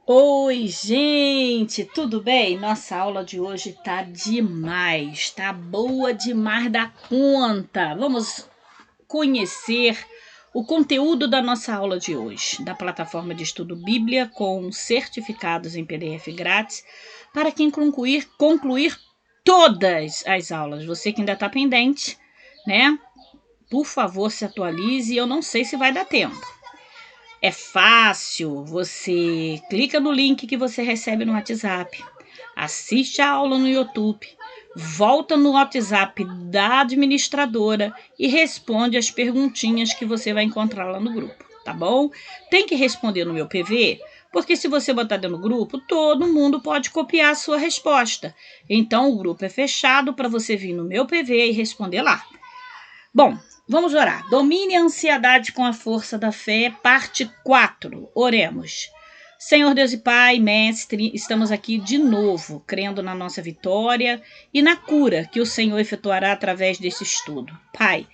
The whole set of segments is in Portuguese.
Oi, gente, tudo bem? Nossa aula de hoje tá demais, tá boa demais da conta. Vamos conhecer o conteúdo da nossa aula de hoje, da plataforma de estudo Bíblia com certificados em PDF grátis para quem concluir todas as aulas. Você que ainda está pendente, né? Por favor, se atualize. Eu não sei se vai dar tempo. É fácil, você clica no link que você recebe no WhatsApp, assiste a aula no YouTube, volta no WhatsApp da administradora e responde as perguntinhas que você vai encontrar lá no grupo, tá bom? Tem que responder no meu PV, porque se você botar dentro do grupo, todo mundo pode copiar a sua resposta. Então o grupo é fechado para você vir no meu PV e responder lá. Bom, vamos orar. Domine a ansiedade com a força da fé, parte 4. Oremos. Senhor Deus e Pai, Mestre, estamos aqui de novo, crendo na nossa vitória e na cura que o Senhor efetuará através desse estudo. Pai,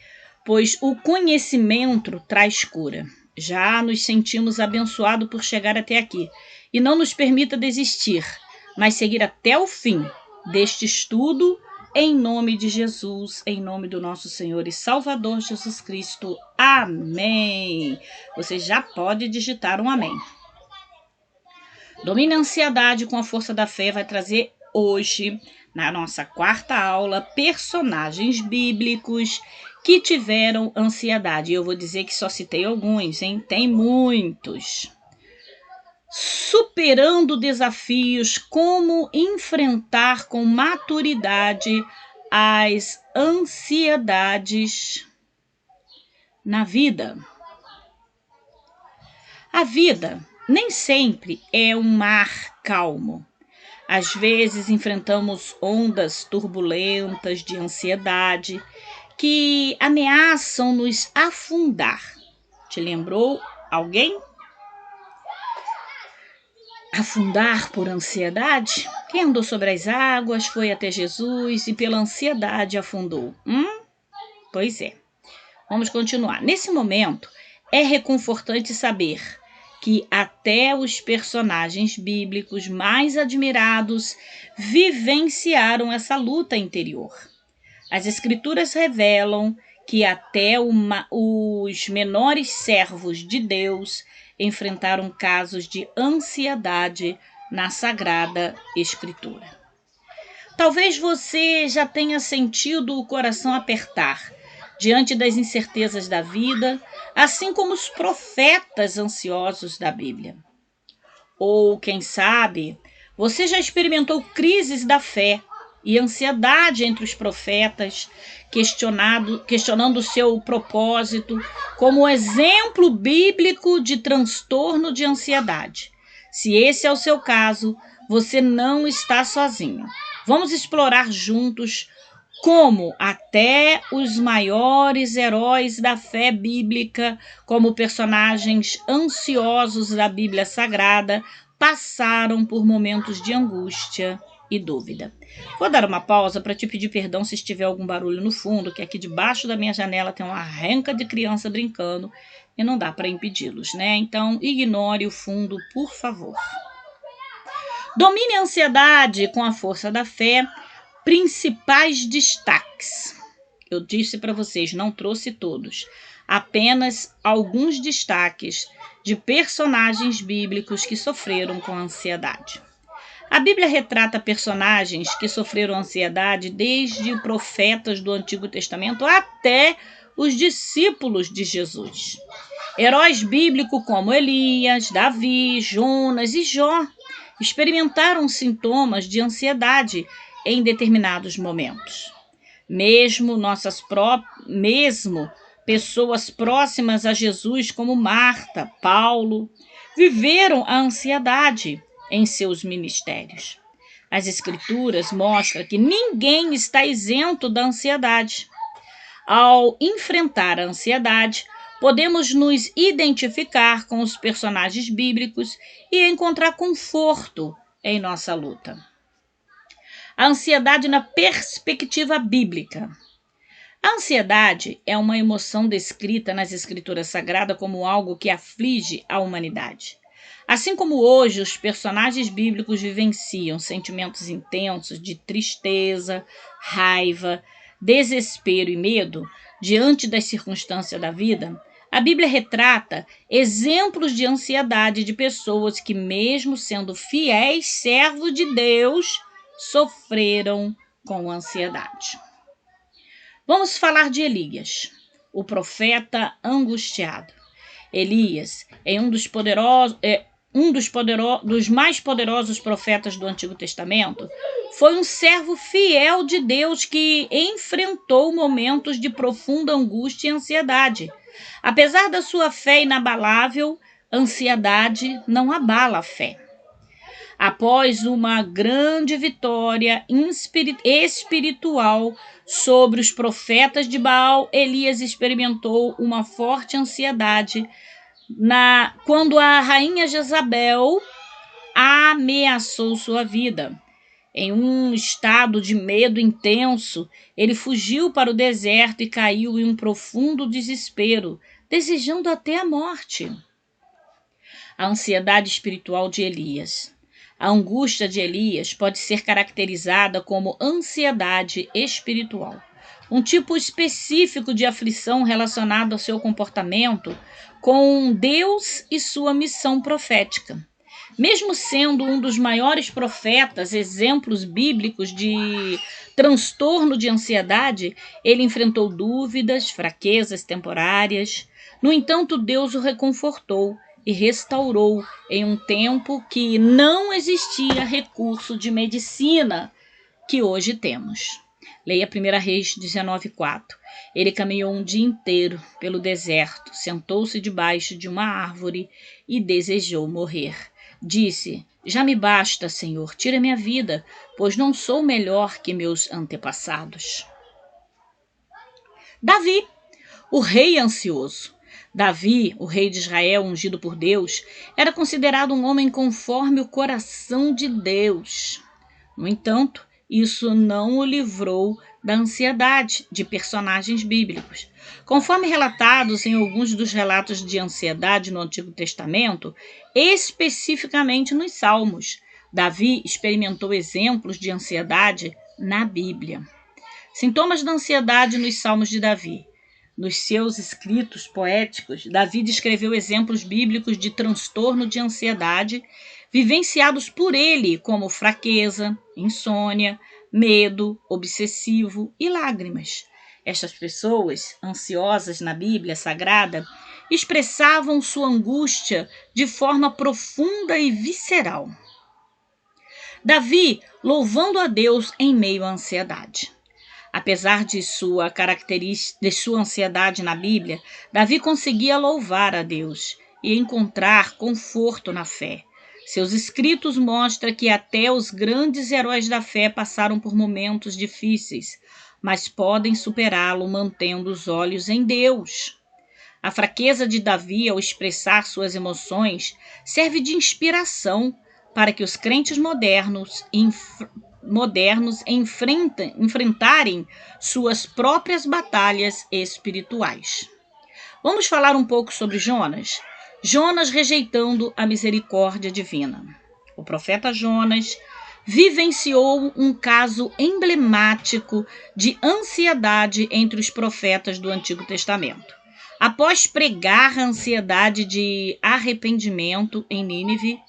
pois o conhecimento traz cura. Já nos sentimos abençoados por chegar até aqui e não nos permita desistir, mas seguir até o fim deste estudo. Em nome de Jesus, em nome do nosso Senhor e Salvador Jesus Cristo. Amém. Você já pode digitar um amém. Domine a ansiedade com a força da fé vai trazer hoje, na nossa quarta aula, personagens bíblicos que tiveram ansiedade. Eu vou dizer que só citei alguns, hein? Tem muitos. Superando desafios, como enfrentar com maturidade as ansiedades na vida. A vida nem sempre é um mar calmo. Às vezes enfrentamos ondas turbulentas de ansiedade que ameaçam nos afundar. Te lembrou alguém? Afundar por ansiedade? Quem andou sobre as águas foi até Jesus e pela ansiedade afundou. Pois é. Vamos continuar. Nesse momento, é reconfortante saber que até os personagens bíblicos mais admirados vivenciaram essa luta interior. As escrituras revelam que até os menores servos de Deus enfrentaram casos de ansiedade na Sagrada Escritura. Talvez você já tenha sentido o coração apertar diante das incertezas da vida, assim como os profetas ansiosos da Bíblia. Ou, quem sabe, você já experimentou crises da fé e ansiedade entre os profetas, questionando o seu propósito, como exemplo bíblico de transtorno de ansiedade. Se esse é o seu caso, você não está sozinho. Vamos explorar juntos como até os maiores heróis da fé bíblica, como personagens ansiosos da Bíblia Sagrada, passaram por momentos de angústia e dúvida. Vou dar uma pausa para te pedir perdão se estiver algum barulho no fundo, que aqui debaixo da minha janela tem uma renca de criança brincando e não dá para impedi-los, né? Então, ignore o fundo, por favor. Domine a ansiedade com a força da fé. Principais destaques. Eu disse para vocês, não trouxe todos. Apenas alguns destaques de personagens bíblicos que sofreram com ansiedade. A Bíblia retrata personagens que sofreram ansiedade desde profetas do Antigo Testamento até os discípulos de Jesus. Heróis bíblicos como Elias, Davi, Jonas e Jó experimentaram sintomas de ansiedade em determinados momentos. Mesmo pessoas próximas a Jesus, como Marta, Paulo, viveram a ansiedade em seus ministérios. As Escrituras mostram que ninguém está isento da ansiedade. Ao enfrentar a ansiedade, podemos nos identificar com os personagens bíblicos e encontrar conforto em nossa luta. A ansiedade na perspectiva bíblica. A ansiedade é uma emoção descrita nas Escrituras Sagradas como algo que aflige a humanidade. Assim como hoje os personagens bíblicos vivenciam sentimentos intensos de tristeza, raiva, desespero e medo diante das circunstâncias da vida, a Bíblia retrata exemplos de ansiedade de pessoas que, mesmo sendo fiéis servos de Deus, sofreram com ansiedade. Vamos falar de Elias, o profeta angustiado. Elias é dos mais poderosos profetas do Antigo Testamento. Foi um servo fiel de Deus que enfrentou momentos de profunda angústia e ansiedade. Apesar da sua fé inabalável, ansiedade não abala a fé. Após uma grande vitória espiritual sobre os profetas de Baal, Elias experimentou uma forte ansiedade quando a rainha Jezabel ameaçou sua vida. Em um estado de medo intenso, ele fugiu para o deserto e caiu em um profundo desespero, desejando até a morte. A ansiedade espiritual de Elias. A angústia de Elias pode ser caracterizada como ansiedade espiritual, um tipo específico de aflição relacionado ao seu comportamento com Deus e sua missão profética. Mesmo sendo um dos maiores profetas, exemplos bíblicos de transtorno de ansiedade, ele enfrentou dúvidas, fraquezas temporárias. No entanto, Deus o reconfortou e restaurou em um tempo que não existia recurso de medicina que hoje temos. Leia 1 Reis 19:4. Ele caminhou um dia inteiro pelo deserto, sentou-se debaixo de uma árvore e desejou morrer. Disse: já me basta, Senhor, tira minha vida, pois não sou melhor que meus antepassados. Davi, o rei ansioso. Davi, o rei de Israel, ungido por Deus, era considerado um homem conforme o coração de Deus. No entanto, isso não o livrou da ansiedade de personagens bíblicos. Conforme relatados em alguns dos relatos de ansiedade no Antigo Testamento, especificamente nos Salmos, Davi experimentou exemplos de ansiedade na Bíblia. Sintomas da ansiedade nos Salmos de Davi. Nos seus escritos poéticos, Davi descreveu exemplos bíblicos de transtorno de ansiedade vivenciados por ele, como fraqueza, insônia, medo obsessivo e lágrimas. Estas pessoas, ansiosas na Bíblia Sagrada, expressavam sua angústia de forma profunda e visceral. Davi louvando a Deus em meio à ansiedade. Apesar de sua ansiedade na Bíblia, Davi conseguia louvar a Deus e encontrar conforto na fé. Seus escritos mostram que até os grandes heróis da fé passaram por momentos difíceis, mas podem superá-lo mantendo os olhos em Deus. A fraqueza de Davi ao expressar suas emoções serve de inspiração para que os crentes modernos enfrentarem suas próprias batalhas espirituais. Vamos falar um pouco sobre Jonas? Jonas rejeitando a misericórdia divina. O profeta Jonas vivenciou um caso emblemático de ansiedade entre os profetas do Antigo Testamento. Após pregar a ansiedade de arrependimento em Nínive,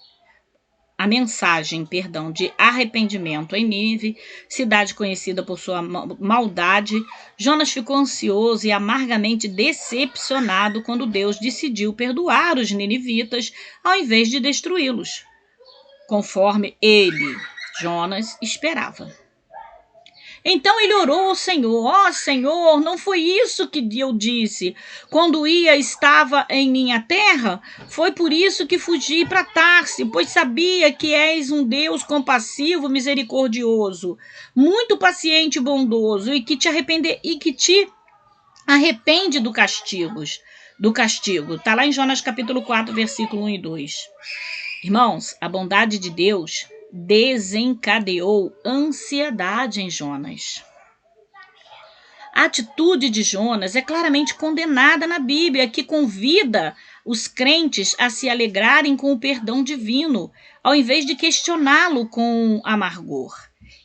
a mensagem, de arrependimento em Nínive, cidade conhecida por sua maldade, Jonas ficou ansioso e amargamente decepcionado quando Deus decidiu perdoar os ninivitas ao invés de destruí-los, conforme ele, Jonas, esperava. Então ele orou ao Senhor: ó Senhor, não foi isso que eu disse quando estava em minha terra? Foi por isso que fugi para Tarse, pois sabia que és um Deus compassivo, misericordioso, muito paciente e bondoso, e que te arrepende do castigo. Está lá em Jonas capítulo 4, versículo 1 e 2. Irmãos, a bondade de Deus desencadeou ansiedade em Jonas. A atitude de Jonas é claramente condenada na Bíblia, que convida os crentes a se alegrarem com o perdão divino, ao invés de questioná-lo com amargor.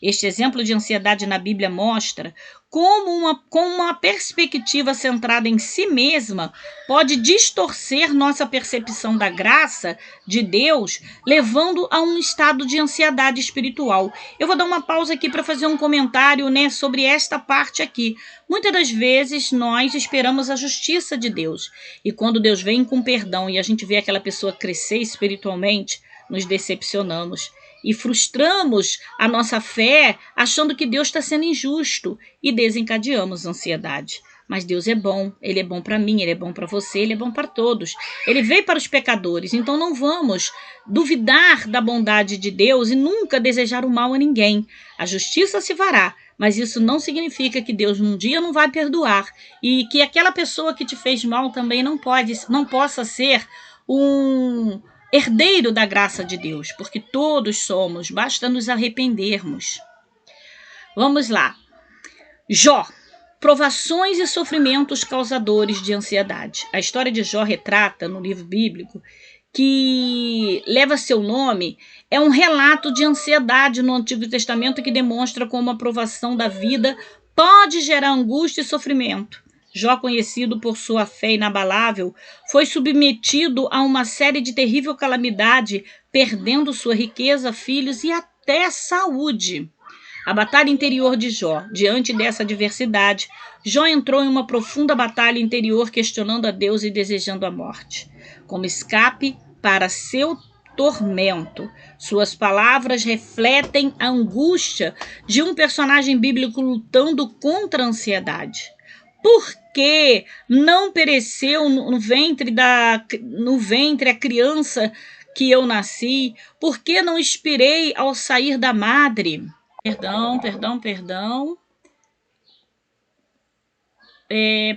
Este exemplo de ansiedade na Bíblia mostra como uma perspectiva centrada em si mesma pode distorcer nossa percepção da graça de Deus, levando a um estado de ansiedade espiritual. Eu vou dar uma pausa aqui para fazer um comentário, sobre esta parte aqui. Muitas das vezes nós esperamos a justiça de Deus, e quando Deus vem com perdão e a gente vê aquela pessoa crescer espiritualmente, nos decepcionamos e frustramos a nossa fé achando que Deus está sendo injusto e desencadeamos ansiedade. Mas Deus é bom, Ele é bom para mim, Ele é bom para você, Ele é bom para todos. Ele veio para os pecadores, então não vamos duvidar da bondade de Deus e nunca desejar o mal a ninguém. A justiça se fará, mas isso não significa que Deus um dia não vai perdoar e que aquela pessoa que te fez mal também não possa ser um herdeiro da graça de Deus, porque todos somos, basta nos arrependermos. Vamos lá. Jó, provações e sofrimentos causadores de ansiedade. A história de Jó retrata, no livro bíblico, que leva seu nome, é um relato de ansiedade no Antigo Testamento que demonstra como a provação da vida pode gerar angústia e sofrimento. Jó, conhecido por sua fé inabalável, foi submetido a uma série de terrível calamidade, perdendo sua riqueza, filhos e até saúde. A batalha interior de Jó. Diante dessa adversidade, Jó entrou em uma profunda batalha interior, questionando a Deus e desejando a morte, como escape para seu tormento. Suas palavras refletem a angústia de um personagem bíblico lutando contra a ansiedade. Por que não pereceu no ventre a criança que eu nasci? Por que não expirei ao sair da madre? Perdão.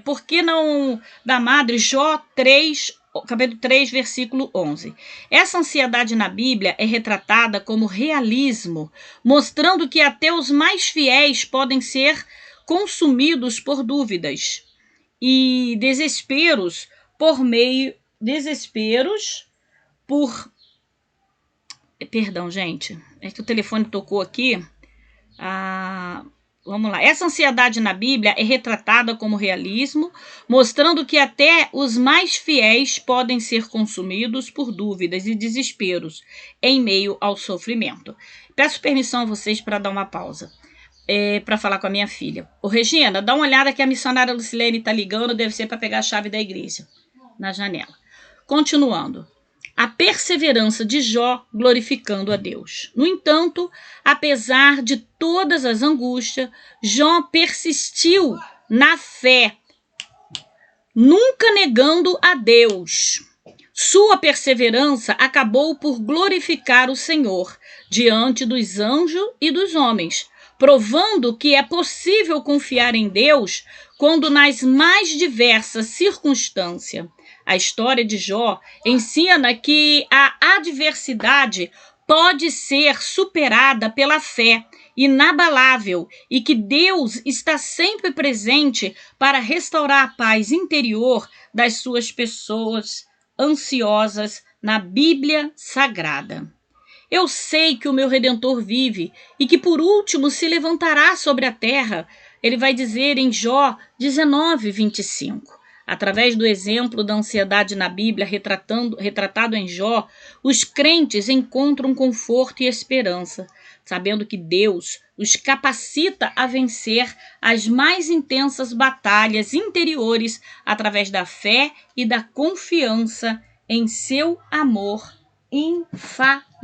Por que não da madre? Jó 3, capítulo 3, versículo 11. Essa ansiedade na Bíblia é retratada como realismo, mostrando que até os mais fiéis podem ser consumidos por dúvidas e desesperos Perdão, gente, é que o telefone tocou aqui. Vamos lá. Essa ansiedade na Bíblia é retratada como realismo, mostrando que até os mais fiéis podem ser consumidos por dúvidas e desesperos em meio ao sofrimento. Peço permissão a vocês para dar uma pausa. Para falar com a minha filha. Ô, Regina, dá uma olhada que a missionária Lucilene está ligando, deve ser para pegar a chave da igreja na janela. Continuando. A perseverança de Jó glorificando a Deus. No entanto, apesar de todas as angústias, Jó persistiu na fé, nunca negando a Deus. Sua perseverança acabou por glorificar o Senhor diante dos anjos e dos homens, provando que é possível confiar em Deus quando nas mais diversas circunstâncias. A história de Jó ensina que a adversidade pode ser superada pela fé inabalável e que Deus está sempre presente para restaurar a paz interior das suas pessoas ansiosas na Bíblia Sagrada. Eu sei que o meu Redentor vive e que por último se levantará sobre a terra. Ele vai dizer em Jó 19, 25. Através do exemplo da ansiedade na Bíblia retratado em Jó, os crentes encontram conforto e esperança, sabendo que Deus os capacita a vencer as mais intensas batalhas interiores através da fé e da confiança em seu amor infalível.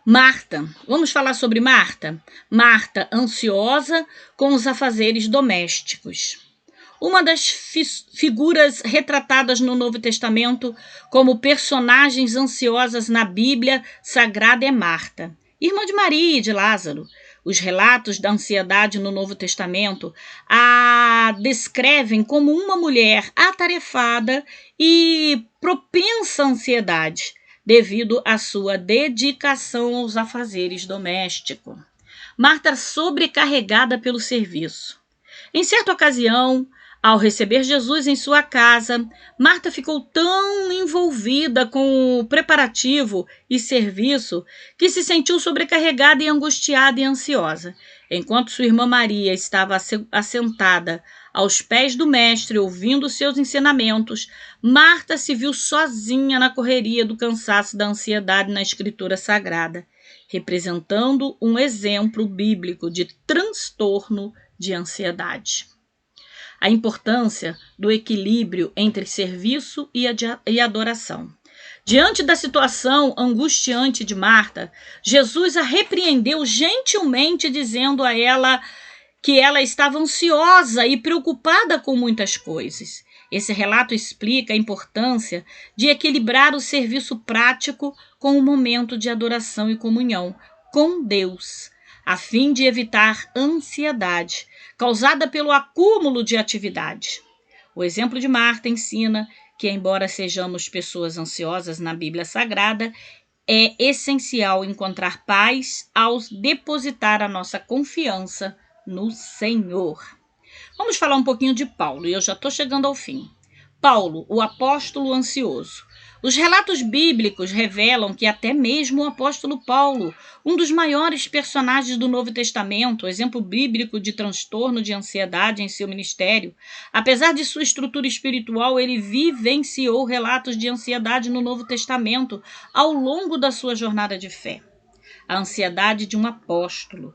Marta, vamos falar sobre Marta? Marta, ansiosa com os afazeres domésticos. Uma das figuras retratadas no Novo Testamento como personagens ansiosas na Bíblia Sagrada é Marta, irmã de Maria e de Lázaro. Os relatos da ansiedade no Novo Testamento a descrevem como uma mulher atarefada e propensa à ansiedade, devido à sua dedicação aos afazeres domésticos. Marta sobrecarregada pelo serviço. Em certa ocasião, Ao receber Jesus em sua casa, Marta ficou tão envolvida com o preparativo e serviço que se sentiu sobrecarregada e angustiada e ansiosa. Enquanto sua irmã Maria estava assentada aos pés do mestre, ouvindo seus ensinamentos, Marta se viu sozinha na correria do cansaço da ansiedade na Escritura Sagrada, representando um exemplo bíblico de transtorno de ansiedade. A importância do equilíbrio entre serviço e adoração. Diante da situação angustiante de Marta, Jesus a repreendeu gentilmente, dizendo a ela que ela estava ansiosa e preocupada com muitas coisas. Esse relato explica a importância de equilibrar o serviço prático com o momento de adoração e comunhão com Deus, a fim de evitar ansiedade causada pelo acúmulo de atividade. O exemplo de Marta ensina que, embora sejamos pessoas ansiosas na Bíblia Sagrada, é essencial encontrar paz ao depositar a nossa confiança no Senhor. Vamos falar um pouquinho de Paulo, e eu já estou chegando ao fim. Paulo, o apóstolo ansioso. Os relatos bíblicos revelam que até mesmo o apóstolo Paulo, um dos maiores personagens do Novo Testamento, exemplo bíblico de transtorno de ansiedade em seu ministério, apesar de sua estrutura espiritual, ele vivenciou relatos de ansiedade no Novo Testamento ao longo da sua jornada de fé. A ansiedade de um apóstolo.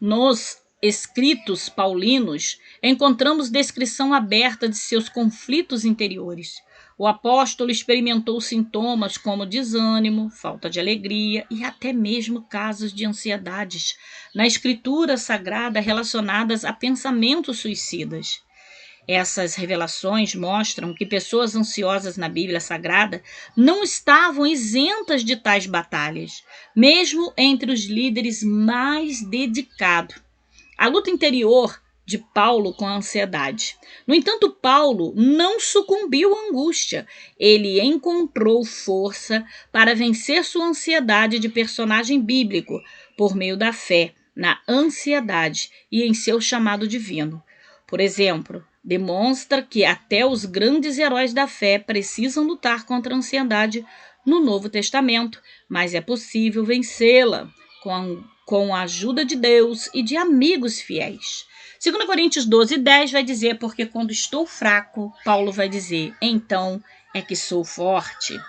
Nos escritos paulinos, encontramos descrição aberta de seus conflitos interiores. O apóstolo experimentou sintomas como desânimo, falta de alegria e até mesmo casos de ansiedades na Escritura Sagrada relacionadas a pensamentos suicidas. Essas revelações mostram que pessoas ansiosas na Bíblia Sagrada não estavam isentas de tais batalhas, mesmo entre os líderes mais dedicados. A luta interior de Paulo com a ansiedade. No entanto, Paulo não sucumbiu à angústia. Ele encontrou força para vencer sua ansiedade de personagem bíblico por meio da fé na ansiedade e em seu chamado divino. Por exemplo, demonstra que até os grandes heróis da fé precisam lutar contra a ansiedade no Novo Testamento, mas é possível vencê-la com a ajuda de Deus e de amigos fiéis. 2 Coríntios 12:10 vai dizer, porque quando estou fraco, Paulo vai dizer, então é que sou forte.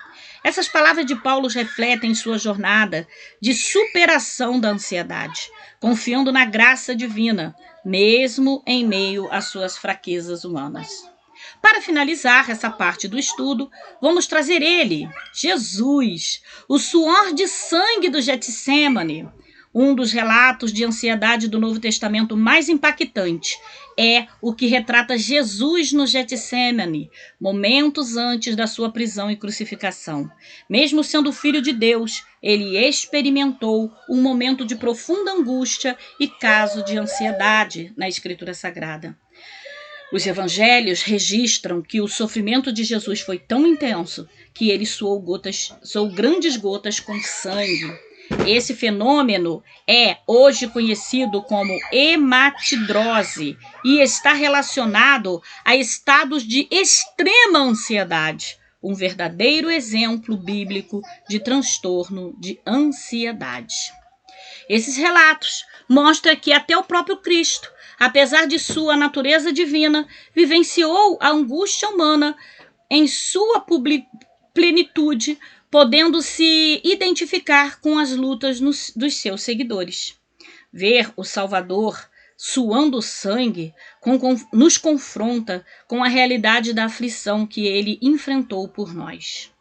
Essas palavras de Paulo refletem sua jornada de superação da ansiedade, confiando na graça divina, mesmo em meio às suas fraquezas humanas. Para finalizar essa parte do estudo, vamos trazer ele, Jesus, o suor de sangue do Getsêmani. Um dos relatos de ansiedade do Novo Testamento mais impactante é o que retrata Jesus no Getsêmani, momentos antes da sua prisão e crucificação. Mesmo sendo filho de Deus, ele experimentou um momento de profunda angústia e caso de ansiedade na Escritura Sagrada. Os evangelhos registram que o sofrimento de Jesus foi tão intenso que ele suou grandes gotas com sangue. Esse fenômeno é hoje conhecido como hematidrose e está relacionado a estados de extrema ansiedade, um verdadeiro exemplo bíblico de transtorno de ansiedade. Esses relatos mostram que até o próprio Cristo, apesar de sua natureza divina, vivenciou a angústia humana em sua plenitude, podendo se identificar com as lutas dos seus seguidores. Ver o Salvador suando sangue nos confronta com a realidade da aflição que ele enfrentou por nós.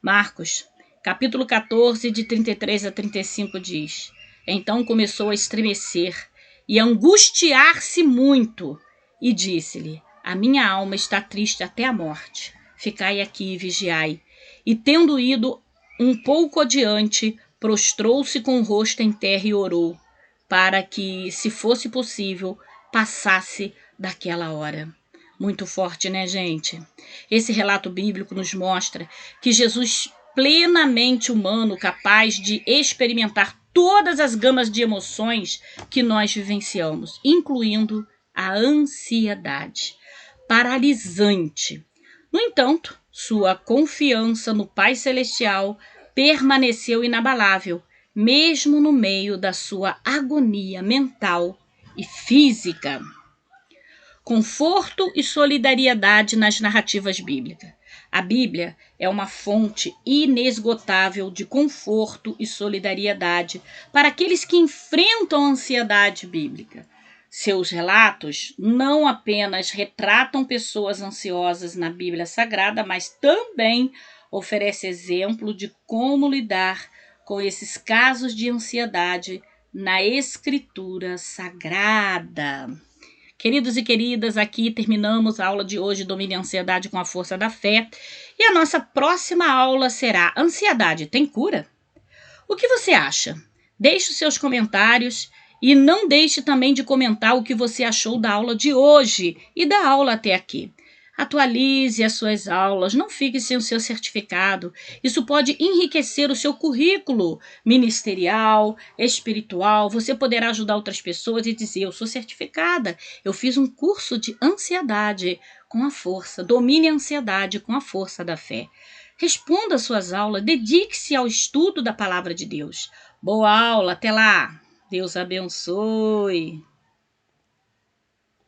Marcos, capítulo 14, de 33 a 35 diz: Então começou a estremecer e a angustiar-se muito, e disse-lhe: A minha alma está triste até a morte. Ficai aqui e vigiai. E tendo ido um pouco adiante, prostrou-se com o rosto em terra e orou, para que, se fosse possível, passasse daquela hora. Muito forte, né, gente? Esse relato bíblico nos mostra que Jesus, plenamente humano, capaz de experimentar todas as gamas de emoções que nós vivenciamos, incluindo a ansiedade. paralisante. No entanto, sua confiança no Pai Celestial permaneceu inabalável, mesmo no meio da sua agonia mental e física. Conforto e solidariedade nas narrativas bíblicas. A Bíblia é uma fonte inesgotável de conforto e solidariedade para aqueles que enfrentam a ansiedade bíblica. Seus relatos não apenas retratam pessoas ansiosas na Bíblia Sagrada, mas também oferece exemplo de como lidar com esses casos de ansiedade na Escritura Sagrada. Queridos e queridas, aqui terminamos a aula de hoje, Domine a Ansiedade com a Força da Fé. E a nossa próxima aula será Ansiedade tem cura? O que você acha? Deixe os seus comentários e não deixe também de comentar o que você achou da aula de hoje e da aula até aqui. Atualize as suas aulas, não fique sem o seu certificado. Isso pode enriquecer o seu currículo ministerial, espiritual. Você poderá ajudar outras pessoas e dizer: eu sou certificada, eu fiz um curso de ansiedade com a força, domine a ansiedade com a força da fé. Responda às suas aulas, dedique-se ao estudo da palavra de Deus. Boa aula, até lá! Deus abençoe!